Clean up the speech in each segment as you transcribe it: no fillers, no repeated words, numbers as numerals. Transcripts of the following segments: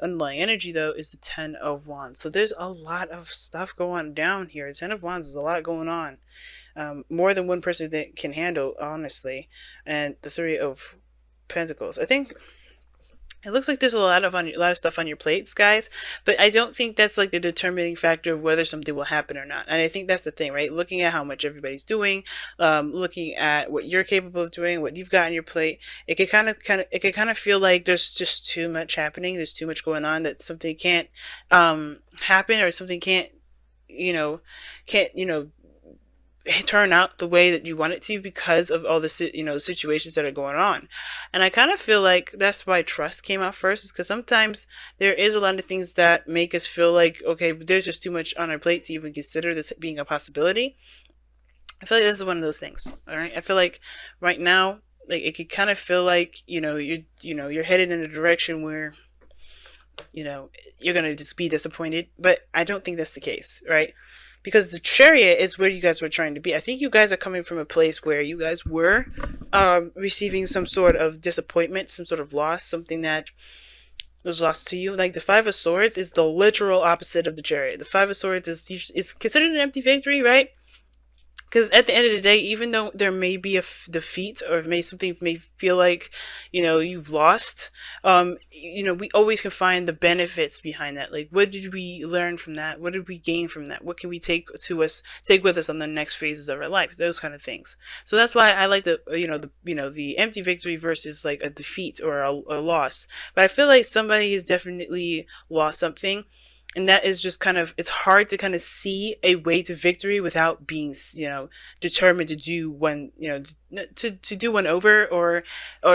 underlying energy though is the Ten of Wands. So there's a lot of stuff going down here. Ten of Wands is a lot going on, more than one person that can handle, honestly. And the Three of Pentacles. I think it looks like there's a lot of stuff on your plates, guys. But I don't think that's like the determining factor of whether something will happen or not. And I think that's the thing, right? Looking at how much everybody's doing, looking at what you're capable of doing, what you've got on your plate, it could it could kind of feel like there's just too much happening. There's too much going on that something can't happen, or something can't turn out the way that you want it to because of all the situations that are going on. And I kind of feel like that's why trust came out first, is because sometimes there is a lot of things that make us feel like, okay, there's just too much on our plate to even consider this being a possibility. I feel like this is one of those things. All right, I feel like right now, like, it could kind of feel like you're headed in a direction where you're gonna just be disappointed, but I don't think that's the case, right? Because the Chariot is where you guys were trying to be. I think you guys are coming from a place where you guys were receiving some sort of disappointment, some sort of loss, something that was lost to you. Like the Five of Swords is the literal opposite of the Chariot. The Five of Swords is considered an empty victory, right? Because at the end of the day, even though there may be a defeat, or something may feel like, you've lost, we always can find the benefits behind that. Like, what did we learn from that? What did we gain from that? What can we take with us on the next phases of our life? Those kind of things. So that's why I like the empty victory versus like a defeat or a loss. But I feel like somebody has definitely lost something, and that is just it's hard to kind of see a way to victory without being determined to do one, to do one over, or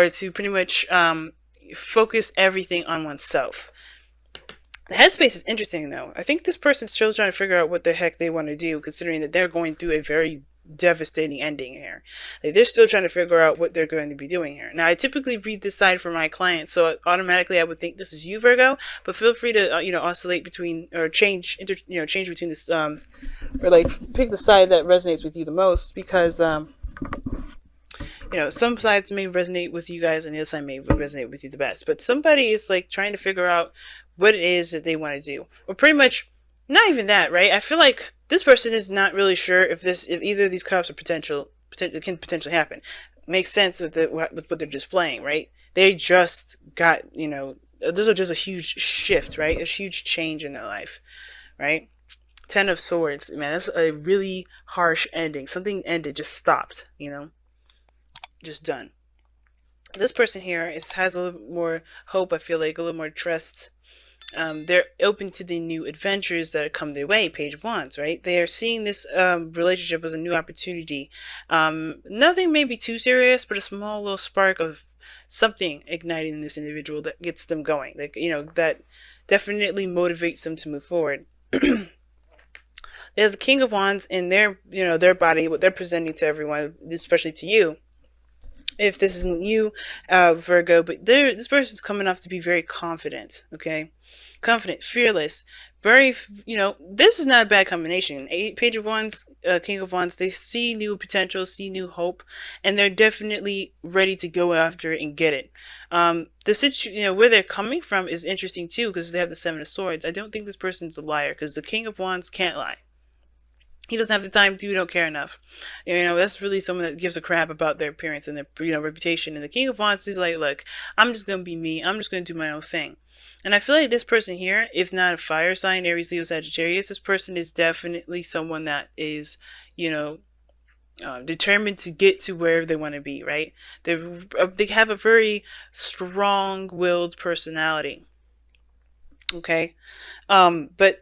to pretty much focus everything on oneself. The headspace is interesting though. I think this person's still trying to figure out what the heck they want to do, considering that they're going through a very devastating ending here. Like, they're still trying to figure out what they're going to be doing here. Now, I typically read this side for my clients, so automatically I would think this is you, Virgo. But feel free to oscillate between, or change between this, or like pick the side that resonates with you the most, because some sides may resonate with you guys and the other side may resonate with you the best. But somebody is like trying to figure out what it is that they want to do, or pretty much not even that, right? I feel like this person is not really sure if either of these cups are can potentially happen. Makes sense with what they're displaying, right? They just got, this is just a huge shift, right? A huge change in their life, right? Ten of Swords, man, that's a really harsh ending. Something ended, just stopped, just done. This person here has a little more hope, I feel like, a little more trust. They're open to the new adventures that come their way. Page of Wands, right? They are seeing this relationship as a new opportunity. Nothing may be too serious, but a small little spark of something igniting in this individual that gets them going. Like, that definitely motivates them to move forward. There's the King of Wands in their body, what they're presenting to everyone, especially to you. If this isn't you, Virgo, but this person's coming off to be very confident, okay? Confident, fearless, very, this is not a bad combination. Page of Wands, King of Wands, they see new potential, see new hope, and they're definitely ready to go after it and get it. Where they're coming from is interesting too, because they have the Seven of Swords. I don't think this person's a liar, because the King of Wands can't lie. He doesn't have the time to, don't care enough. That's really someone that gives a crap about their appearance and their, reputation. And the King of Wands is like, look, I'm just going to be me. I'm just going to do my own thing. And I feel like this person here, if not a fire sign, Aries, Leo, Sagittarius, this person is definitely someone that is, determined to get to where they want to be, right? They have a very strong-willed personality. Okay? But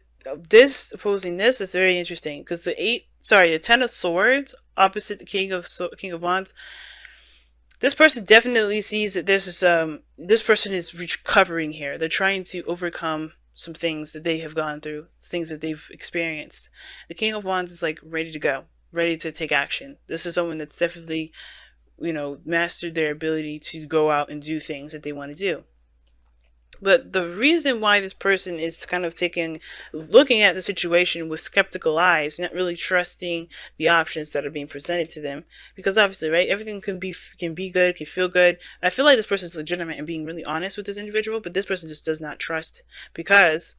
this opposing this is very interesting, because the Ten of Swords opposite the King of Wands. This person definitely sees that this person is recovering here. They're trying to overcome some things that they have gone through, things that they've experienced. The King of Wands is like ready to go, ready to take action. This is someone that's definitely, mastered their ability to go out and do things that they want to do. But the reason why this person is kind of looking at the situation with skeptical eyes, not really trusting the options that are being presented to them, because obviously, right, everything can be good, can feel good. I feel like this person is legitimate and being really honest with this individual, but this person just does not trust because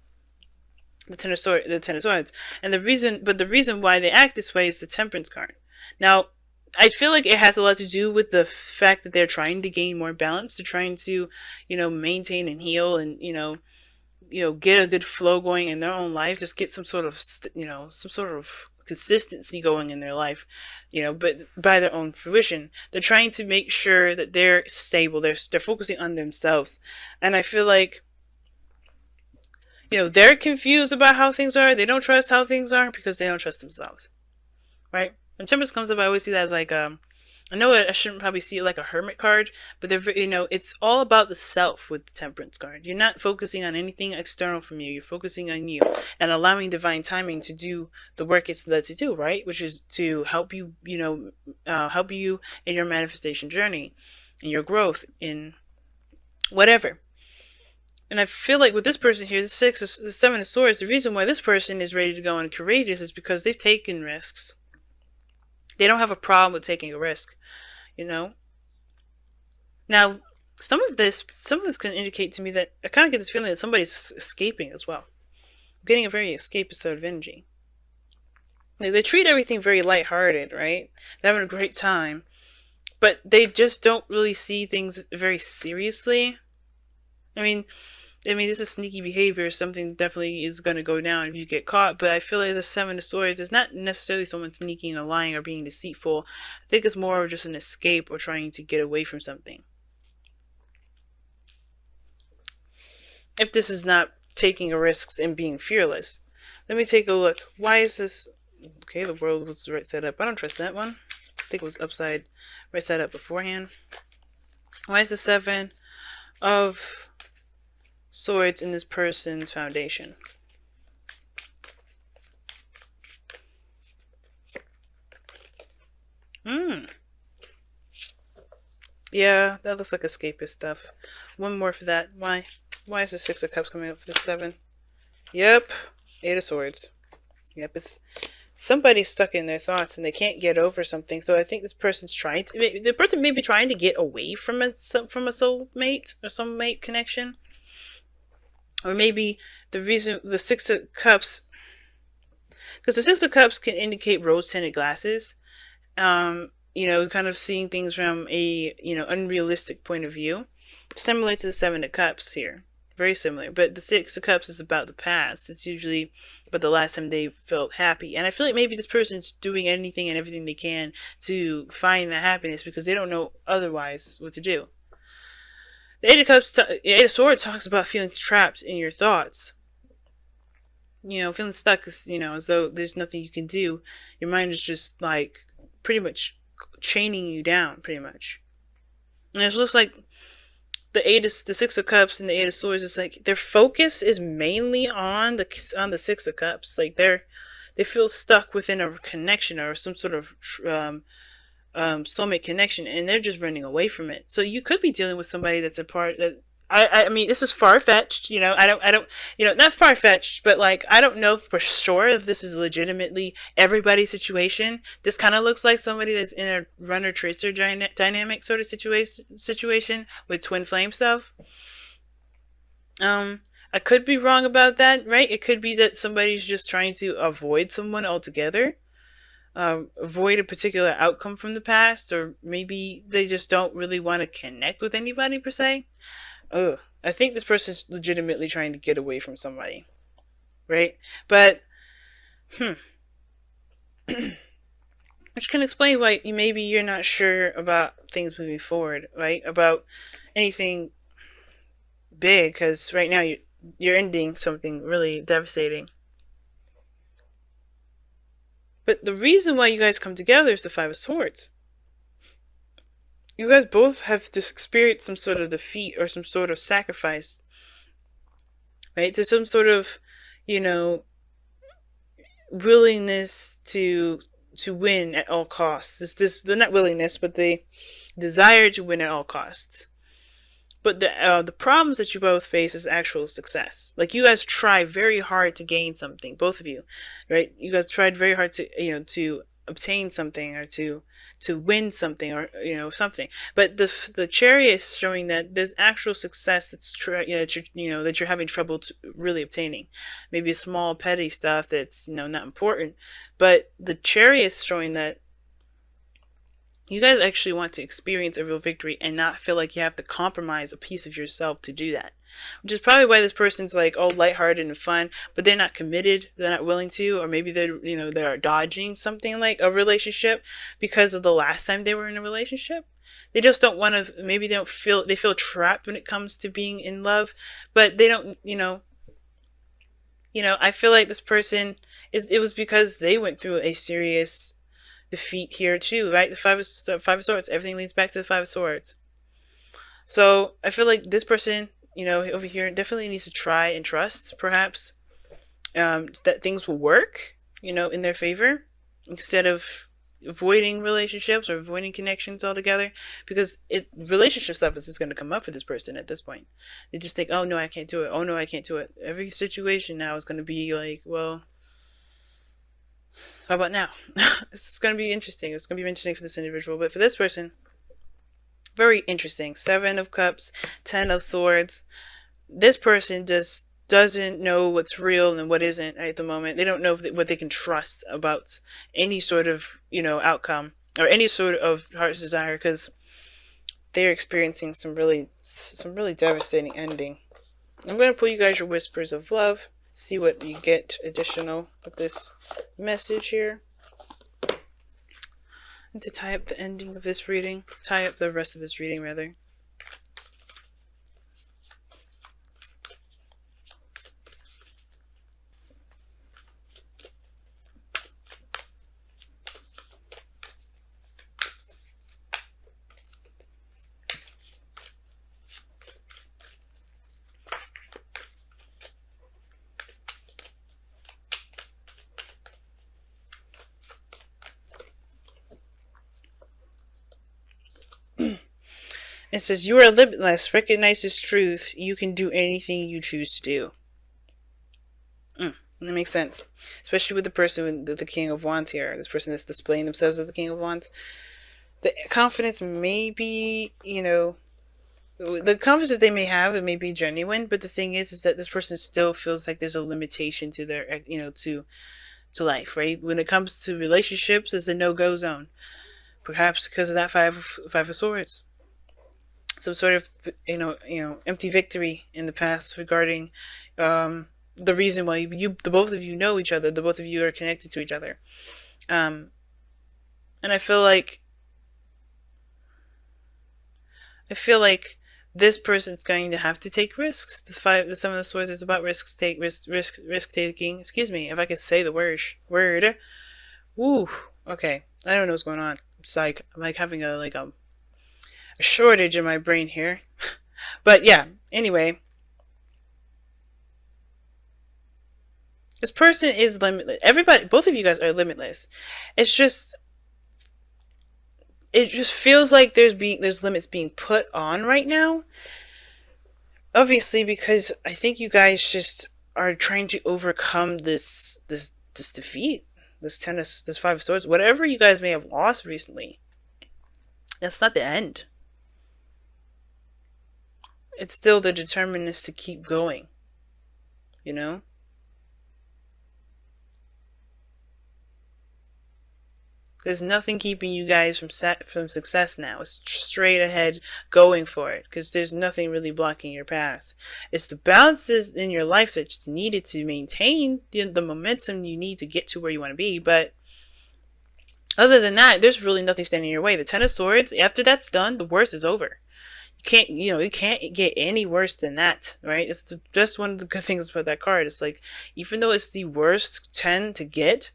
the Ten of Swords, and the reason why they act this way is the Temperance card. Now, I feel like it has a lot to do with the fact that they're trying to gain more balance. They're trying to, maintain and heal, and get a good flow going in their own life. Just get some sort of consistency going in their life, but by their own fruition. They're trying to make sure that they're stable. They're focusing on themselves, and I feel like they're confused about how things are. They don't trust how things are because they don't trust themselves, right? When Temperance comes up, I always see that as like I know I shouldn't probably see it like a Hermit card, but it's all about the self with the Temperance card. You're not focusing on anything external from you. You're focusing on you and allowing divine timing to do the work it's led to do, right? Which is to help you, help you in your manifestation journey, in your growth, in whatever. And I feel like with this person here, the Seven of Swords, the reason why this person is ready to go and courageous is because they've taken risks. They don't have a problem with taking a risk, Now, some of this can indicate to me that I kind of get this feeling that somebody's escaping as well. I'm getting a very escapist sort of energy. They treat everything very lighthearted, right? They're having a great time, but they just don't really see things very seriously. I mean, this is sneaky behavior. Something definitely is going to go down if you get caught. But I feel like the Seven of Swords is not necessarily someone sneaking or lying or being deceitful. I think it's more of just an escape or trying to get away from something. If this is not taking risks and being fearless. Let me take a look. Why is this... Okay, the world was right side up. I don't trust that one. I think it was right side up beforehand. Why is the Seven of Swords in this person's foundation? Yeah, that looks like escapist stuff. One more for that. Why is the Six of Cups coming up for the Seven? Yep. Eight of Swords. Yep, it's somebody's stuck in their thoughts and they can't get over something. So I think this person's the person may be trying to get away from a soulmate or some mate connection. Or maybe the reason the Six of Cups, because the Six of Cups can indicate rose-tinted glasses, kind of seeing things from a, unrealistic point of view, similar to the Seven of Cups here, very similar. But the Six of Cups is about the past. It's usually about the last time they felt happy, and I feel like maybe this person's doing anything and everything they can to find that happiness because they don't know otherwise what to do. The Eight of Swords talks about feeling trapped in your thoughts. Feeling stuck is, as though there's nothing you can do. Your mind is just like pretty much chaining you down, pretty much. And it looks like the Six of Cups and the Eight of Swords is like their focus is mainly on the Six of Cups. Like they feel stuck within a connection or some sort of soulmate connection, and they're just running away from it. So you could be dealing with somebody that's a part that I mean, this is far-fetched, I don't not far-fetched, but like I don't know for sure if this is legitimately everybody's situation. This kind of looks like somebody that's in a runner tracer dynamic sort of situation with twin flame stuff. I could be wrong about that, right? It could be that somebody's just trying to avoid someone altogether. Avoid a particular outcome from the past, or maybe they just don't really want to connect with anybody per se. I think this person's legitimately trying to get away from somebody, right? But which can explain why maybe you're not sure about things moving forward, right? About anything big, because right now you're ending something really devastating. But the reason why you guys come together is the Five of Swords. You guys both have just experienced some sort of defeat or some sort of sacrifice, right? To some sort of, willingness to win at all costs. The not willingness, but the desire to win at all costs. But the problems that you both face is actual success. Like, you guys try very hard to gain something, both of you, right? You guys tried very hard to, to obtain something, or to win something, or something. But the Chariot is showing that there's actual success that's that you're having trouble really obtaining. Maybe a small petty stuff that's not important, but the Chariot is showing that you guys actually want to experience a real victory and not feel like you have to compromise a piece of yourself to do that. Which is probably why this person's like all lighthearted and fun, but they're not committed, they're not willing to, or maybe they're dodging something like a relationship because of the last time they were in a relationship. They just don't want to, maybe they feel trapped when it comes to being in love, but they don't, I feel like this person it was because they went through a serious defeat here too, right? The five of swords, everything leads back to the Five of Swords. So I feel like this person, over here, definitely needs to try and trust, perhaps, that things will work, in their favor, instead of avoiding relationships or avoiding connections altogether, because relationship stuff is just going to come up for this person at this point. They just think, oh no, I can't do it. Oh no, I can't do it. Every situation now is going to be like, well, how about now? This is going to be interesting. It's going to be interesting for this individual. But for this person, very interesting. Seven of Cups, Ten of Swords. This person just doesn't know what's real and what isn't at the moment. They don't know what they can trust about any sort of, outcome or any sort of heart's desire, because they're experiencing some really devastating ending. I'm going to pull you guys your whispers of love. See what you get additional with this message here. And to tie up the ending of this reading, tie up the rest of this reading, rather. It says, you are limitless. Recognize this truth. You can do anything you choose to do. That makes sense. Especially with the person with the King of Wands here. This person that's displaying themselves as the King of Wands. The confidence may be, the confidence that they may have, it may be genuine. But the thing is that this person still feels like there's a limitation to their, to life, right? When it comes to relationships, it's a no-go zone. Perhaps because of that five of swords. Some sort of empty victory in the past regarding the reason why the both of you know each other, the both of you are connected to each other, and I feel like this person's going to have to take risks. The Seven of Swords is about risk taking. Excuse me, if I could say the word. Woo. Okay, I don't know what's going on. It's like I'm like having a shortage in my brain here. But yeah, anyway, this person is limitless. Everybody, both of you guys are limitless. It just feels like there's limits being put on right now. Obviously, because I think you guys just are trying to overcome this defeat, this Five of Swords, whatever you guys may have lost recently. That's not the end. It's still the determinedness to keep going. There's nothing keeping you guys from success now. It's straight ahead going for it, because there's nothing really blocking your path. It's the balances in your life that's needed to maintain the momentum you need to get to where you want to be. But other than that, there's really nothing standing in your way. The Ten of Swords, after that's done, the worst is over. It can't get any worse than that, right? It's just one of the good things about that card. It's like, even though it's the worst 10 to get,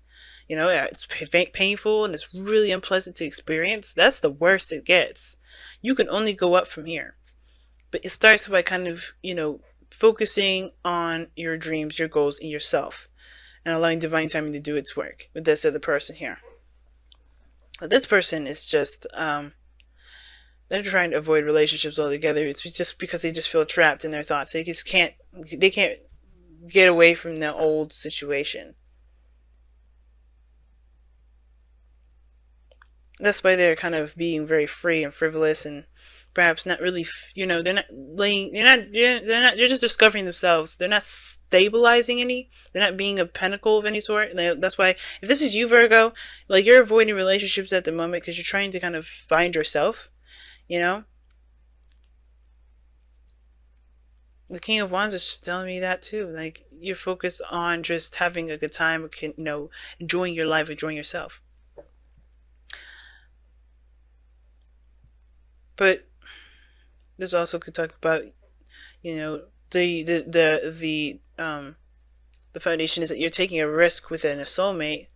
it's painful and it's really unpleasant to experience, that's the worst it gets. You can only go up from here. But it starts by kind of, focusing on your dreams, your goals, and yourself, and allowing divine timing to do its work with this other person here. But this person is just, They're trying to avoid relationships altogether. It's just because they just feel trapped in their thoughts. They can't get away from the old situation. That's why they're kind of being very free and frivolous, and perhaps not really, they're not laying, they're just discovering themselves. They're not stabilizing any, they're not being a pinnacle of any sort. That's why, if this is you, Virgo, like, you're avoiding relationships at the moment because you're trying to kind of find yourself, you know? The King of Wands is telling me that too. Like, you're focused on just having a good time, enjoying your life, enjoying yourself. But this also could talk about, the foundation is that you're taking a risk within a soulmate,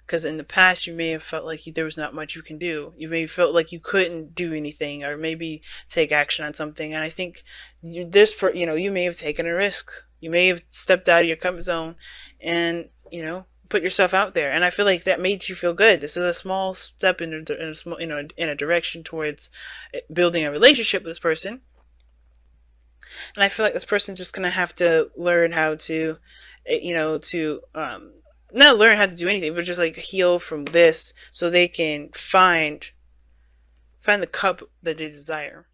because in the past you may have felt like there was not much you can do. You may have felt like you couldn't do anything, or maybe take action on something. And I think you may have taken a risk. You may have stepped out of your comfort zone, and put yourself out there. And I feel like that made you feel good. This is a small step in a small, in a direction towards building a relationship with this person. And I feel like this person's just gonna have to learn how to, to not learn how to do anything, but just like heal from this, so they can find the cup that they desire.